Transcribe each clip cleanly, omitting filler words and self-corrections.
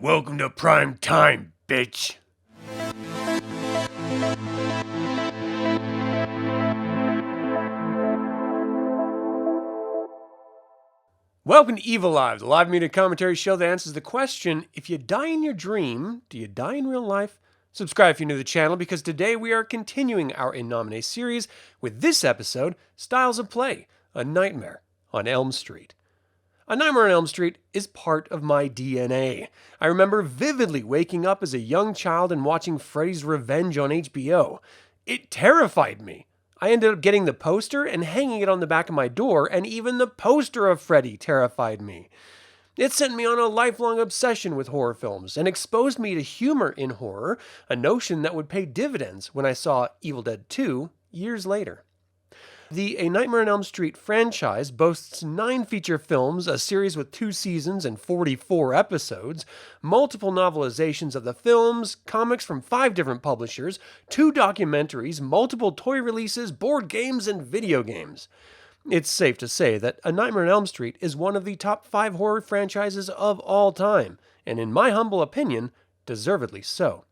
Welcome to prime time, bitch. Welcome to Evil Live, the live media commentary show that answers the question, if you die in your dream, do you die in real life? Subscribe if you're new to the channel, because today we are continuing our In Nomine series with this episode, Styles of Play, A Nightmare on Elm Street. A Nightmare on Elm Street is part of my DNA. I remember vividly waking up as a young child and watching Freddy's Revenge on HBO. It terrified me. I ended up getting the poster and hanging it on the back of my door, and even the poster of Freddy terrified me. It sent me on a lifelong obsession with horror films and exposed me to humor in horror, a notion that would pay dividends when I saw Evil Dead 2 years later. The A Nightmare on Elm Street franchise boasts 9 feature films, a series with 2 seasons and 44 episodes, multiple novelizations of the films, comics from 5 different publishers, 2 documentaries, multiple toy releases, board games, and video games. It's safe to say that A Nightmare on Elm Street is one of the top 5 horror franchises of all time, and in my humble opinion, deservedly so.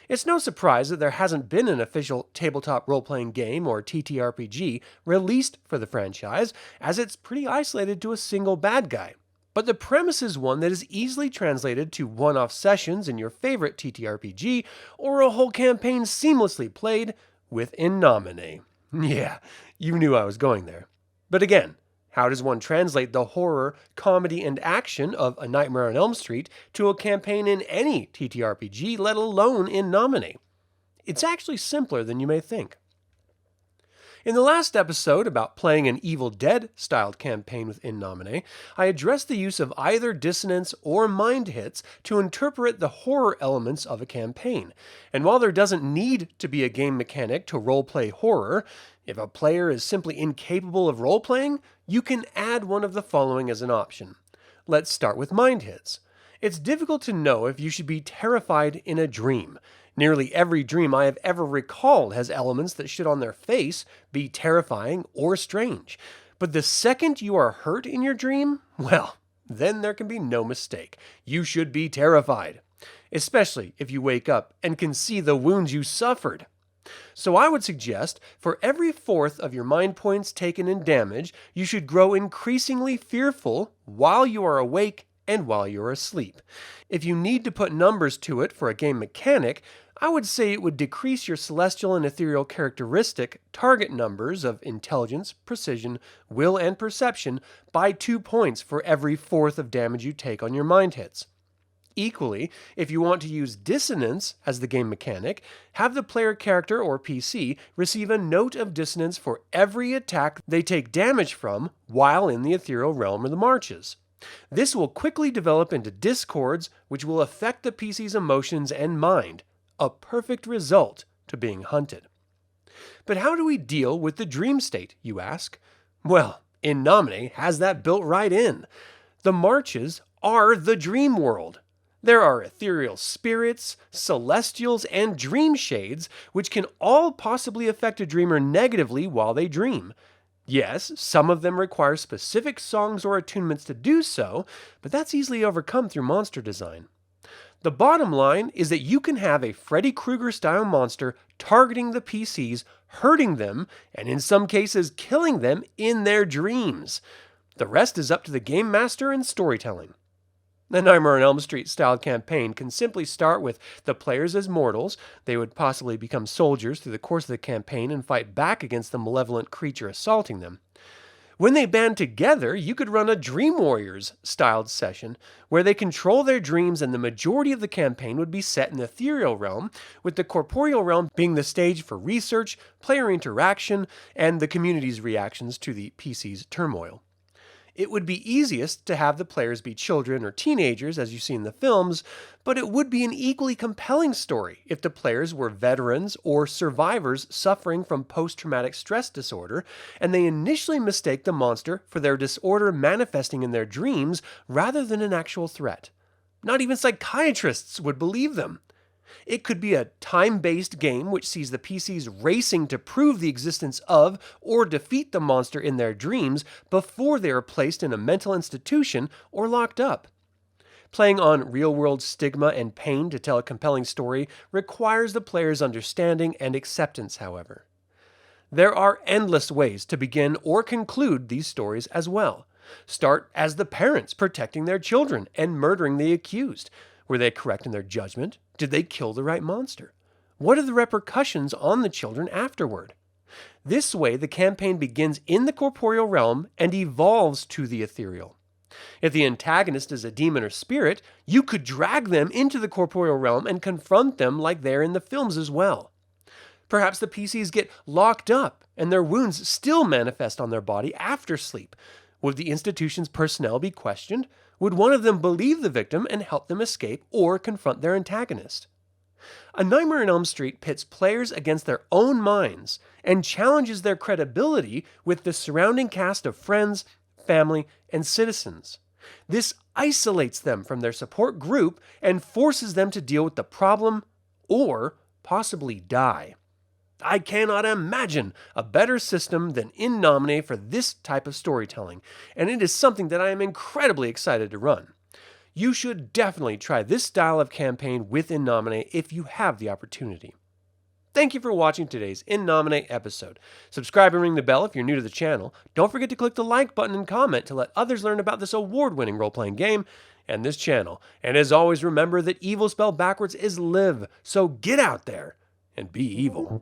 It's no surprise that there hasn't been an official tabletop role-playing game or TTRPG released for the franchise, as it's pretty isolated to a single bad guy. But the premise is one that is easily translated to one-off sessions in your favorite TTRPG, or a whole campaign seamlessly played with In Nomine. Yeah, you knew I was going there. But again, how does one translate the horror, comedy, and action of A Nightmare on Elm Street to a campaign in any TTRPG, let alone In Nomine? It's actually simpler than you may think. In the last episode about playing an Evil Dead-styled campaign with In Nomine, I addressed the use of either dissonance or mind hits to interpret the horror elements of a campaign. And while there doesn't need to be a game mechanic to roleplay horror, if a player is simply incapable of role-playing, you can add one of the following as an option. Let's start with mind hits. It's difficult to know if you should be terrified in a dream. Nearly every dream I have ever recalled has elements that should on their face be terrifying or strange. But the second you are hurt in your dream, well, then there can be no mistake. You should be terrified. Especially if you wake up and can see the wounds you suffered. So I would suggest for every 4th of your mind points taken in damage, you should grow increasingly fearful while you are awake and while you are asleep. If you need to put numbers to it for a game mechanic, I would say it would decrease your celestial and ethereal characteristic target numbers of intelligence, precision, will, and perception by 2 points for every 4th of damage you take on your mind hits. Equally, if you want to use dissonance as the game mechanic, have the player character or PC receive a note of dissonance for every attack they take damage from while in the ethereal realm or the marches. This will quickly develop into discords which will affect the PC's emotions and mind, a perfect result to being hunted. But how do we deal with the dream state, you ask? Well, In Nomine has that built right in. The marches are the dream world. There are ethereal spirits, celestials, and dream shades, which can all possibly affect a dreamer negatively while they dream. Yes, some of them require specific songs or attunements to do so, but that's easily overcome through monster design. The bottom line is that you can have a Freddy Krueger-style monster targeting the PCs, hurting them, and in some cases killing them in their dreams. The rest is up to the game master and storytelling. The Nightmare on Elm Street-style campaign can simply start with the players as mortals. They would possibly become soldiers through the course of the campaign and fight back against the malevolent creature assaulting them. When they band together, you could run a Dream Warriors-styled session where they control their dreams, and the majority of the campaign would be set in the ethereal realm, with the corporeal realm being the stage for research, player interaction, and the community's reactions to the PC's turmoil. It would be easiest to have the players be children or teenagers, as you see in the films, but it would be an equally compelling story if the players were veterans or survivors suffering from post-traumatic stress disorder, and they initially mistake the monster for their disorder manifesting in their dreams rather than an actual threat. Not even psychiatrists would believe them. It could be a time-based game which sees the PCs racing to prove the existence of or defeat the monster in their dreams before they are placed in a mental institution or locked up. Playing on real-world stigma and pain to tell a compelling story requires the player's understanding and acceptance, however. There are endless ways to begin or conclude these stories as well. Start as the parents protecting their children and murdering the accused. Were they correct in their judgment? Did they kill the right monster? What are the repercussions on the children afterward? This way, the campaign begins in the corporeal realm and evolves to the ethereal. If the antagonist is a demon or spirit, you could drag them into the corporeal realm and confront them like they're in the films as well. Perhaps the PCs get locked up and their wounds still manifest on their body after sleep. Would the institution's personnel be questioned? Would one of them believe the victim and help them escape or confront their antagonist? A Nightmare on Elm Street pits players against their own minds and challenges their credibility with the surrounding cast of friends, family, and citizens. This isolates them from their support group and forces them to deal with the problem or possibly die. I cannot imagine a better system than In Nomine for this type of storytelling, and it is something that I am incredibly excited to run. You should definitely try this style of campaign with In Nomine if you have the opportunity. Thank you for watching today's In Nomine episode. Subscribe and ring the bell if you're new to the channel. Don't forget to click the like button and comment to let others learn about this award-winning role-playing game and this channel. And as always, remember that evil spelled backwards is live, so get out there and be evil.